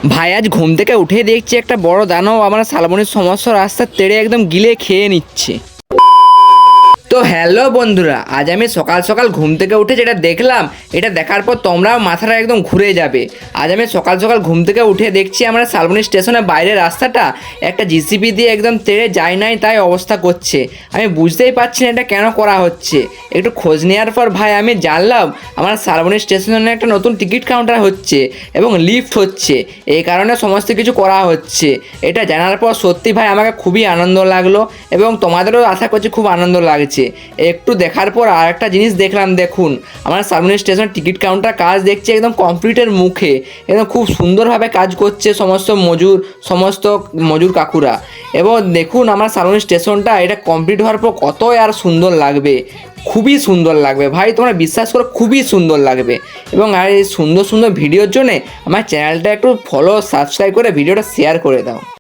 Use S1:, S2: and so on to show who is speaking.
S1: ভাই আজ ঘুম থেকে উঠে দেখছি একটা বড় দানব আমার শালবনির সমস্ত রাস্তা তেড়ে একদম গিলে খেয়ে নিচ্ছে। তো হ্যালো বন্ধুরা, আজ আমি সকাল সকাল ঘুম থেকে উঠে যেটা দেখলাম, এটা দেখার পর তোমরাও মাথাটা একদম ঘুরে যাবে। আজ আমি সকাল সকাল ঘুম থেকে উঠে দেখছি আমরা শালবনি স্টেশনের বাইরের রাস্তাটা একটা জিসিবি দিয়ে একদম তেড়ে যায় নাই তাই অবস্থা করছে। আমি বুঝতেই পারছি না এটা কেন করা হচ্ছে। একটু খোঁজ নেওয়ার পর ভাই আমি জানলাম আমার শালবনি স্টেশনে একটা নতুন টিকিট কাউন্টার হচ্ছে এবং লিফট হচ্ছে, এই কারণে সমস্ত কিছু করা হচ্ছে। এটা জানার পর সত্যি ভাই আমাকে খুবই আনন্দ লাগলো এবং তোমাদেরও আশা করছি খুব আনন্দ লাগছে। একটু দেখার পর আর একটা জিনিস দেখলাম, দেখুন আমার শালবনি স্টেশন টিকিট কাউন্টার কাজ দেখছি একদম কমপ্লিটের মুখে, একদম খুব সুন্দরভাবে কাজ করছে সমস্ত মজুর কাকুরা। এবং দেখুন আমার শালবনি স্টেশনটা এটা কমপ্লিট হওয়ার পর কতই আর সুন্দর লাগবে, খুবই সুন্দর লাগবে ভাই, তোমরা বিশ্বাস করো খুবই সুন্দর লাগবে। এবং আর এই সুন্দর সুন্দর ভিডিওর জন্যে আমার চ্যানেলটা একটু ফলো সাবস্ক্রাইব করে ভিডিওটা শেয়ার করে দাও।